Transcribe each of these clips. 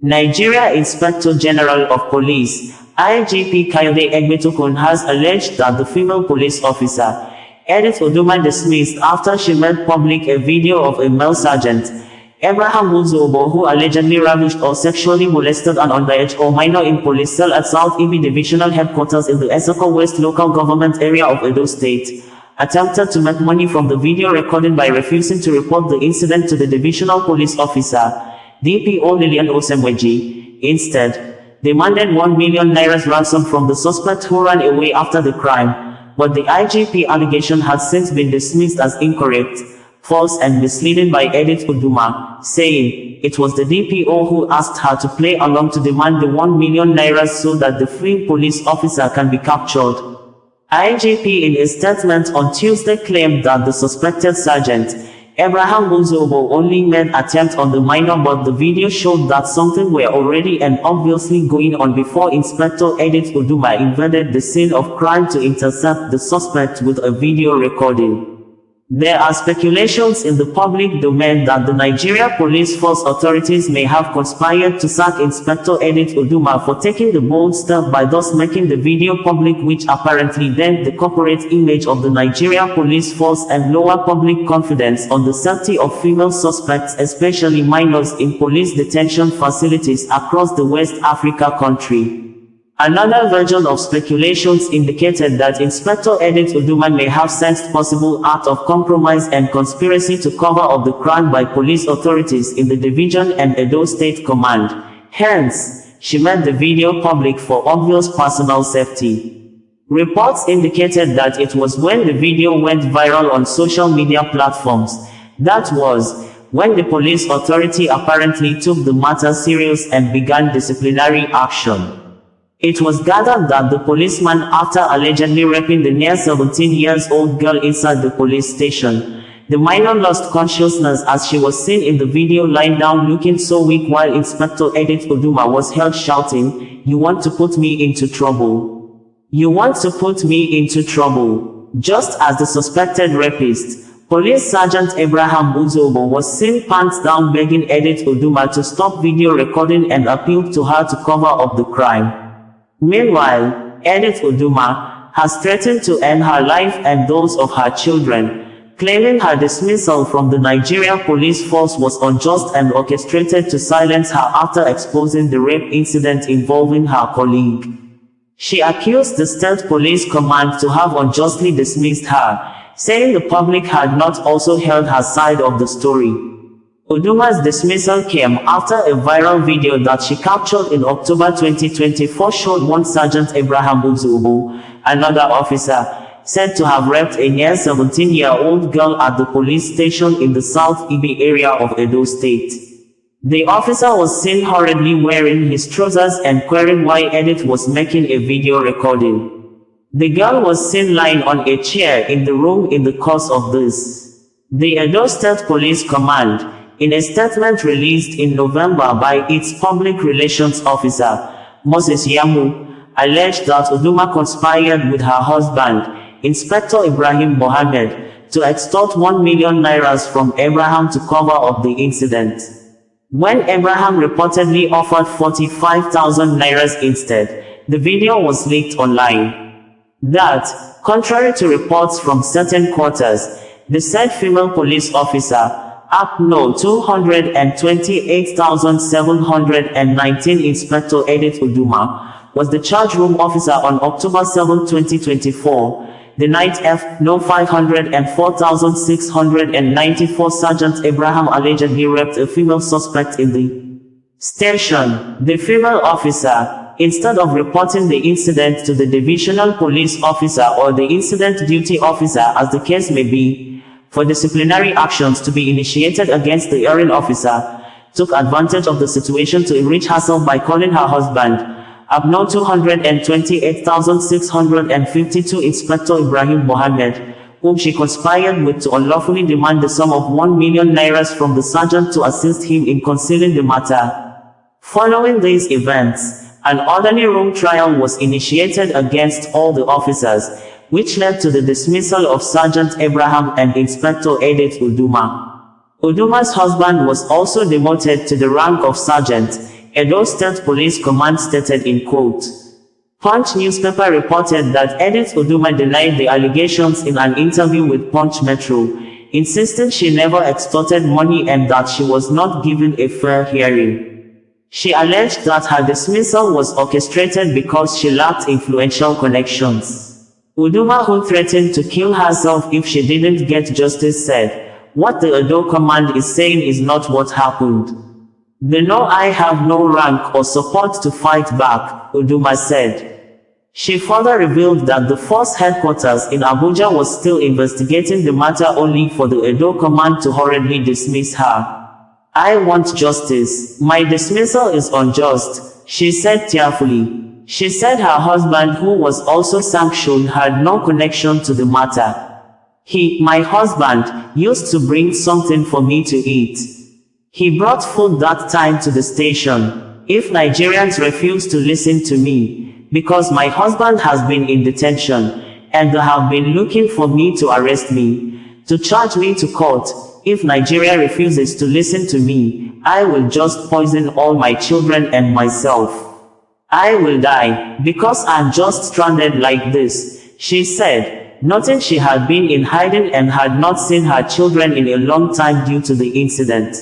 Nigeria Inspector General of Police, IGP Kayode Egbetokun, has alleged that the female police officer, Edith Uduma, dismissed after she made public a video of a male sergeant, Uzuobo, who allegedly ravished or sexually molested an underage or minor in police cell at South Ibie Divisional Headquarters in the Etsako West local government area of Edo State, attempted to make money from the video recording by refusing to report the incident to the Divisional Police Officer, DPO Lilian Osemwegie. Instead, demanded 1 million naira ransom from the suspect who ran away after the crime, but the IGP allegation has since been dismissed as incorrect, false and misleading by Edith Uduma, saying it was the DPO who asked her to play along to demand the 1 million naira so that the fleeing police officer can be captured. IGP in a statement on Tuesday claimed that the suspected sergeant, Uzuobo, only made attempt on the minor, but the video showed that something were already and obviously going on before Inspector Edith Uduma invaded the scene of crime to intercept the suspect with a video recording. There are speculations in the public domain that the Nigeria Police Force authorities may have conspired to sack Inspector Edith Uduma for taking the bold step by thus making the video public, which apparently dent the corporate image of the Nigeria Police Force and lower public confidence on the safety of female suspects, especially minors, in police detention facilities across the West Africa country. Another version of speculations indicated that Inspector Edith Uduma may have sensed possible act of compromise and conspiracy to cover up the crime by police authorities in the division and Edo State Command. Hence, she made the video public for obvious personal safety. Reports indicated that it was when the video went viral on social media platforms, that was, when the police authority apparently took the matter serious and began disciplinary action. It was gathered that the policeman, after allegedly raping the near 17-year-old girl inside the police station, the minor lost consciousness as she was seen in the video lying down looking so weak, while Inspector Edith Uduma was heard shouting, "You want to put me into trouble. You want to put me into trouble." Just as the suspected rapist, Police Sergeant Uzuobo, was seen pants down begging Edith Uduma to stop video recording and appealed to her to cover up the crime. Meanwhile, Edith Uduma has threatened to end her life and those of her children, claiming her dismissal from the Nigeria Police Force was unjust and orchestrated to silence her after exposing the rape incident involving her colleague. She accused the State Police Command to have unjustly dismissed her, saying the public had not also held her side of the story. Uduma's dismissal came after a viral video that she captured in October 2024 showed one Sergeant Uzuobo, another officer, said to have raped a near 17-year-old girl at the police station in the South Ibie area of Edo State. The officer was seen hurriedly wearing his trousers and querying why Edith was making a video recording. The girl was seen lying on a chair in the room in the course of this. The Edo State Police Command, in a statement released in November by its public relations officer, Moses Yamu, alleged that Uduma conspired with her husband, Inspector Ibrahim Mohammed, to extort 1 million naira from Abraham to cover up the incident. When Abraham reportedly offered 45,000 naira instead, the video was leaked online. That, contrary to reports from certain quarters, the said female police officer, Act No. 228,719 Inspector Edith Uduma, was the charge room officer on October 7, 2024. The night F. No. 504,694 Sergeant Abraham allegedly raped a female suspect in the station. The female officer, instead of reporting the incident to the Divisional Police Officer or the Incident Duty Officer as the case may be, for disciplinary actions to be initiated against the erring officer, took advantage of the situation to enrich herself by calling her husband, Abno 228,652 Inspector Ibrahim Mohammed, whom she conspired with to unlawfully demand the sum of 1 million naira from the sergeant to assist him in concealing the matter. Following these events, an orderly room trial was initiated against all the officers, which led to the dismissal of Sergeant Abraham and Inspector Edith Uduma. Uduma's husband was also demoted to the rank of sergeant. Edo State Police Command stated in quote. Punch newspaper reported that Edith Uduma denied the allegations in an interview with Punch Metro, insisting she never extorted money and that she was not given a fair hearing. She alleged that her dismissal was orchestrated because she lacked influential connections. Uduma, who threatened to kill herself if she didn't get justice, said, "What the Edo command is saying is not what happened. They know I have no rank or support to fight back," Uduma said. She further revealed that the force headquarters in Abuja was still investigating the matter only for the Edo command to hurriedly dismiss her. "I want justice. My dismissal is unjust," she said tearfully. She said her husband, who was also sanctioned, had no connection to the matter. My husband, used to bring something for me to eat. He brought food that time to the station. If Nigerians refuse to listen to me, because my husband has been in detention, and they have been looking for me to arrest me, to charge me to court, if Nigeria refuses to listen to me, I will just poison all my children and myself. I will die, because I'm just stranded like this, she said, noting she had been in hiding and had not seen her children in a long time due to the incident.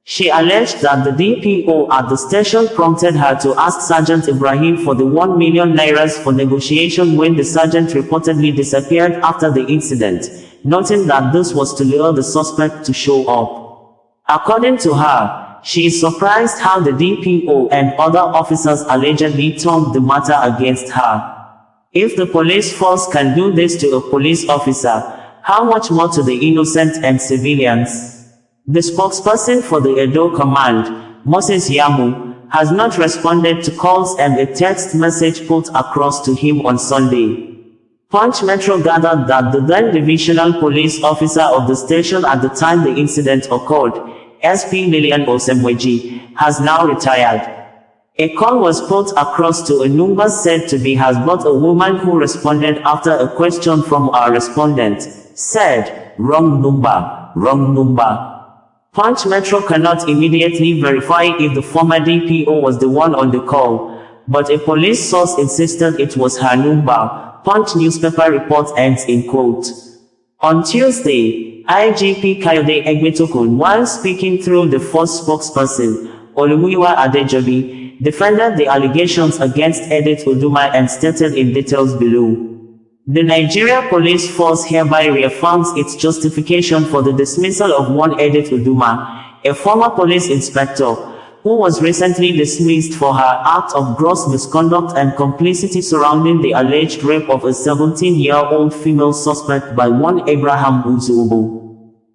She alleged that the DPO at the station prompted her to ask Sergeant Ibrahim for the 1 million nairas for negotiation when the sergeant reportedly disappeared after the incident, noting that this was to lure the suspect to show up. According to her, she is surprised how the DPO and other officers allegedly turned the matter against her. If the police force can do this to a police officer, how much more to the innocent and civilians? The spokesperson for the Edo Command, Moses Yamu, has not responded to calls and a text message put across to him on Sunday. Punch Metro gathered that the then Divisional Police Officer of the station at the time the incident occurred, SP Lilian Osemwegie, has now retired. A call was put across to a number said to be has but a woman who responded after a question from our respondent, said, "Wrong number, wrong number." Punch Metro cannot immediately verify if the former DPO was the one on the call, but a police source insisted it was her number. Punch newspaper report ends in quote. On Tuesday, IGP Kayode Egbetokun, while speaking through the force spokesperson, Olumuyiwa Adejobi, defended the allegations against Edith Uduma and stated in details below. The Nigeria Police Force hereby reaffirms its justification for the dismissal of one Edith Uduma, a former police inspector, who was recently dismissed for her act of gross misconduct and complicity surrounding the alleged rape of a 17-year-old female suspect by one Abraham Uzuobo.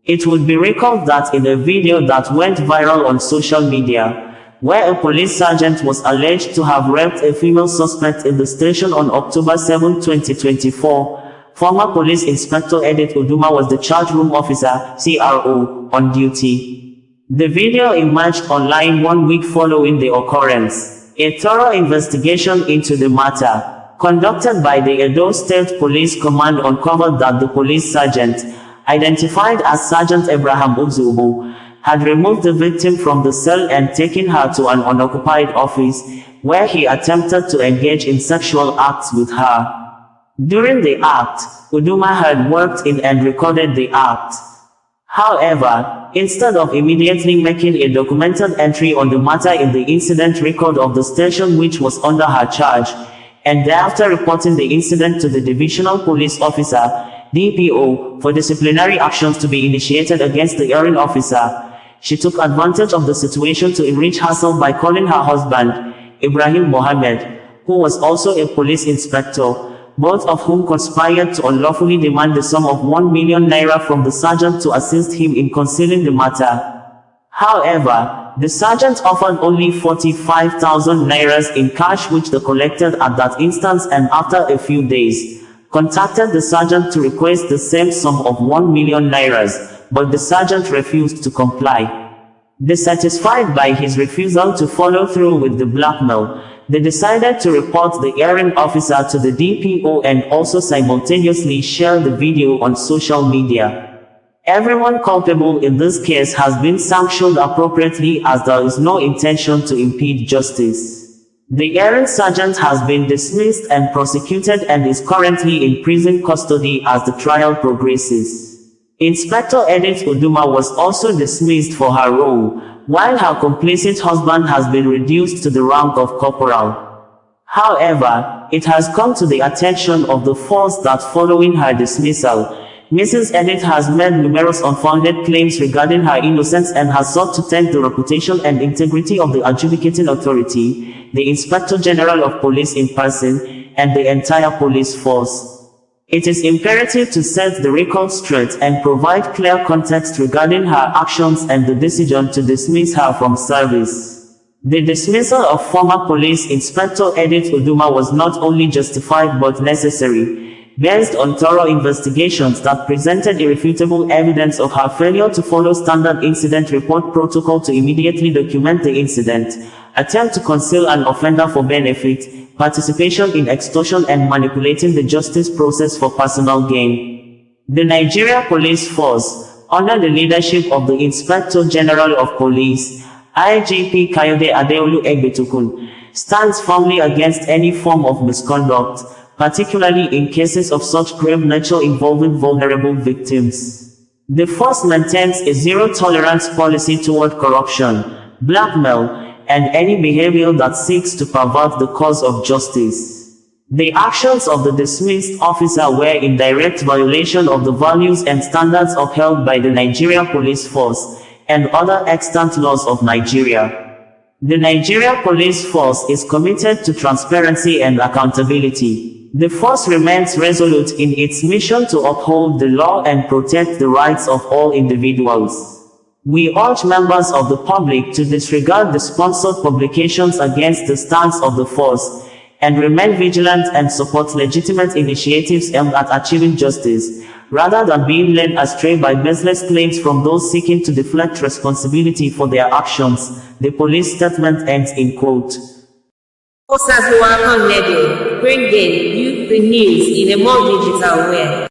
It would be recalled that in a video that went viral on social media, where a police sergeant was alleged to have raped a female suspect in the station on October 7, 2024, former police inspector Edith Uduma was the charge room officer, CRO, on duty. The video emerged online 1 week following the occurrence. A thorough investigation into the matter, conducted by the Edo State Police Command, uncovered that the police sergeant, identified as Sergeant Abraham Uzuobo, had removed the victim from the cell and taken her to an unoccupied office, where he attempted to engage in sexual acts with her. During the act, Uduma had worked in and recorded the act. However, instead of immediately making a documented entry on the matter in the incident record of the station which was under her charge, and thereafter reporting the incident to the Divisional Police Officer, DPO, for disciplinary actions to be initiated against the erring officer, she took advantage of the situation to enrich herself by calling her husband, Ibrahim Mohammed, who was also a police inspector, both of whom conspired to unlawfully demand the sum of 1 million naira from the sergeant to assist him in concealing the matter. However, the sergeant offered only 45,000 nairas in cash which they collected at that instance, and after a few days, contacted the sergeant to request the same sum of 1 million nairas, but the sergeant refused to comply. Dissatisfied by his refusal to follow through with the blackmail, they decided to report the erring officer to the DPO and also simultaneously share the video on social media. Everyone culpable in this case has been sanctioned appropriately, as there is no intention to impede justice. The errant sergeant has been dismissed and prosecuted and is currently in prison custody as the trial progresses. Inspector Edith Uduma was also dismissed for her role, while her complicit husband has been reduced to the rank of corporal. However, it has come to the attention of the force that following her dismissal, Mrs. Edith has made numerous unfounded claims regarding her innocence and has sought to taint the reputation and integrity of the adjudicating authority, the Inspector General of Police in person, and the entire police force. It is imperative to set the record straight and provide clear context regarding her actions and the decision to dismiss her from service. The dismissal of former Police Inspector Edith Uduma was not only justified but necessary, based on thorough investigations that presented irrefutable evidence of her failure to follow standard incident report protocol to immediately document the incident, attempt to conceal an offender for benefit, participation in extortion and manipulating the justice process for personal gain. The Nigeria Police Force, under the leadership of the Inspector General of Police, IGP Kayode Egbetokun, stands firmly against any form of misconduct, particularly in cases of such grave nature involving vulnerable victims. The force maintains a zero-tolerance policy toward corruption, blackmail, and any behavior that seeks to pervert the cause of justice. The actions of the dismissed officer were in direct violation of the values and standards upheld by the Nigeria Police Force and other extant laws of Nigeria. The Nigeria Police Force is committed to transparency and accountability. The force remains resolute in its mission to uphold the law and protect the rights of all individuals. We urge members of the public to disregard the sponsored publications against the stance of the force, and remain vigilant and support legitimate initiatives aimed at achieving justice, rather than being led astray by baseless claims from those seeking to deflect responsibility for their actions. The police statement ends in quote. Bringing you the news in a more digital way.